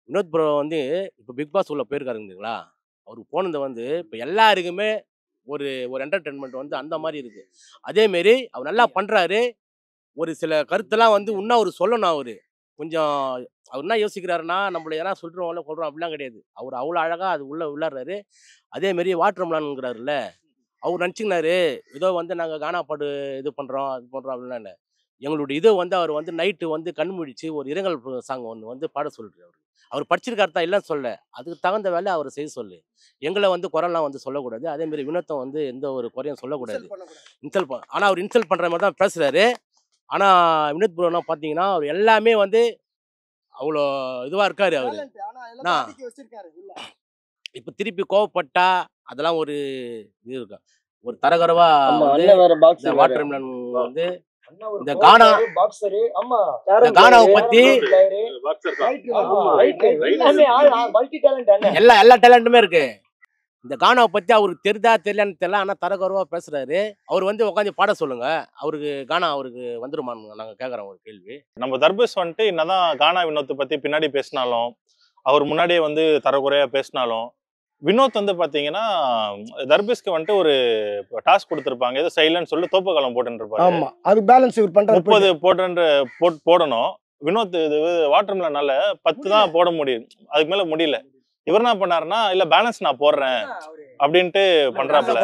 Vinod bro வந்து இப்போ big pass உள்ள போயிருக்காருங்களா? அவருக்கு போனது வந்து இப்போ எல்லாருக்குமே ஒரு ஒரு என்டர்டெயின்மெண்ட் வந்து அந்த மாரி இருக்கு. அதேமாரி அவர் நல்லா பண்றாரு. ஒரு சில கருத்தெல்லாம் வந்து இன்னும் அவரு சொல்லணும் அவரு. கொஞ்சம் அவர் என்ன யோசிக்கிறாருன்னா, நம்மள யாராவது சொல்றோம்ல, கொல்றோம் அப்படிலாம் கிடையாது. அவரு அவ்வளோ அழகா அது உள்ள உள்ளார்றாரு. அதேமாரி வாட்டர் மெலன்ங்கிறாருல்ல, அவரு நெனச்சுக்கினாரு, ஏதோ வந்து நாங்க கானா பாட்டு இது பண்றோம், அது பண்றோம் அப்படிலாம் இல்ல. எங்களுடைய இத வந்து அவர் வந்து நைட்டு வந்து கண் முழிச்சு ஒரு இரங்கல் சாங் ஒண்ணு வந்து பாட சொல்லிருக்காரு அவரு. அவரு படிச்சிருக்காரு தான் இல்லன்னு சொல்லல. அதுக்கு தகுந்த வேலைய அவரு செய்ய சொல்லு. எங்கள வந்து குறைலாம் வந்து சொல்லக்கூடாது. அதேமாரி வினோத்தும் வந்து எந்த ஒரு குறையும் சொல்லக்கூடாது. ஆனா அவரு இன்சல்ட் பண்ற மாரி தான் பேசுறாரு. ஆனா வினோத் ப்ரோலாம் பார்த்தீங்கன்னா, அவரு எல்லாமே வந்து அவ்வளோ இதுவா இருக்காரு அவரு. நான் இப்ப திருப்பி கோவப்பட்டா, அதெல்லாம் ஒரு இது இருக்கும். ஒரு தரகுறைவா ஆமா, வந்து அண்ணன் வேற இந்த பாக்ஸர் வேற. வாட்டர் மெலன் வந்து அண்ணன் ஒரு இந்த கானா பாக்ஸரு. ஆமா, இந்த கானாவ பத்தி எல்லாமே மல்டி டேலண்ட் அண்ணன். எல்லா டேலண்ட்டுமே இருக்கு. இந்த கானாவ பத்தி அவருக்கு தெரியுதா தெரியலன்னு தெரியல. ஆனா தரகுறைவா பேசுறாரு. அவரு வந்து உட்காந்து பாட சொல்லுங்க. அவருக்கு கானா அவருக்கு வந்துருமான்னு நாங்க கேட்கறோம் ஒரு கேள்வி. நம்ம தர்பூஸ் வந்துட்டு என்னதான் கானா வினோத்தை பத்தி பின்னாடி பேசினாலும், அவர் முன்னாடியே வந்து தரக்குறையா பேசினாலும், வினோத் வந்து பாத்தீங்கன்னா தர்பீஸ்க்கு வந்துட்டு ஒரு டாஸ்க் கொடுத்துருப்பாங்க. ஏதோ சைலன்ட் சொல்லி தோப்புக்காலம் போட்டுன்னு இருப்பாரு. ஆமா, அது பேலன்ஸ் இவர் பண்றாரு. 30 போடணும். வினோத் இது வாட்டர் மெலனால 10 தான் போட முடியும். அதுக்கு மேல முடியல. இவர் என்ன பண்ணாருன்னா, இல்ல பேலன்ஸ் நான் போடுறேன் அப்படின்ட்டு பண்றாப்புல.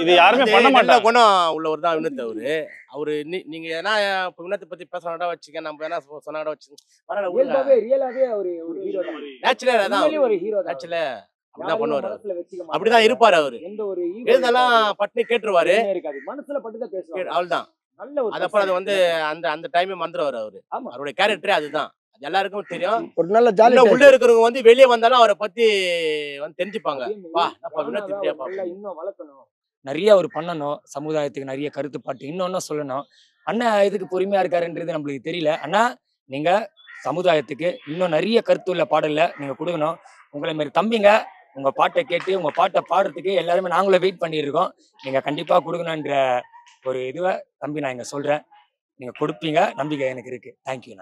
இது யாருமே பண்ண மாட்டாங்க. குணம் உள்ளவர் தான் வினோத் அவரு. அவரு நீங்க ஏன்னா இப்ப வினோத்தை பத்தி பேசணும்னா வச்சுக்க, நம்ம என்ன சொன்னா வச்சுக்க, ரியலாவே ஒரு ஹீரோ தான். நேச்சுரல் அதான் ஒரு ஹீரோ தான். நேச்சுரல் அப்படிதான் பண்ணுவாரு. அப்படிதான் இருப்பாரு அவரு. எந்த ஒரு இதெல்லாம் பட்னி கேட்டுருவாரு. இருக்காது. மனசுல பட்டுதான் பேசுவாரு. அவ்வளவுதான். நல்ல ஒரு அதப்புறம் அது வந்து அந்த டைமே மறந்துடுவாரு அவரு. அவருடைய கேரக்டரே அதுதான். அது எல்லாருக்கும் தெரியும். ஒரு நல்ல ஜாலி உள்ள இருக்கிறவங்க வந்து வெளியே வந்தாலும் அவரை பத்தி வந்து தெரிஞ்சுப்பாங்க. வா நம்ம வினோத் இப்படியா பாப்போம். இன்னும் வளர்க்கணும். நிறைய அவர் பண்ணணும். சமுதாயத்துக்கு நிறைய கருத்து பாட்டு இன்னொன்னு சொல்லணும். அண்ணா இதுக்கு பொறுமையா இருக்காருன்றது நம்மளுக்கு தெரியல. அண்ணா நீங்க சமுதாயத்துக்கு இன்னும் நிறைய கருத்துள்ள பாடல்ல நீங்க கொடுக்கணும். உங்களை மாதிரி தம்பிங்க உங்க பாட்டை கேட்டு உங்க பாட்டை பாடுறதுக்கு எல்லாருமே நாங்களும் வெயிட் பண்ணிட்டு இருக்கோம். நீங்க கண்டிப்பா கொடுக்கணுன்ற ஒரு இதுவை தம்பி நான் இங்க சொல்றேன். நீங்க கொடுப்பீங்க, நம்பிக்கை எனக்கு இருக்கு. தேங்க்யூ.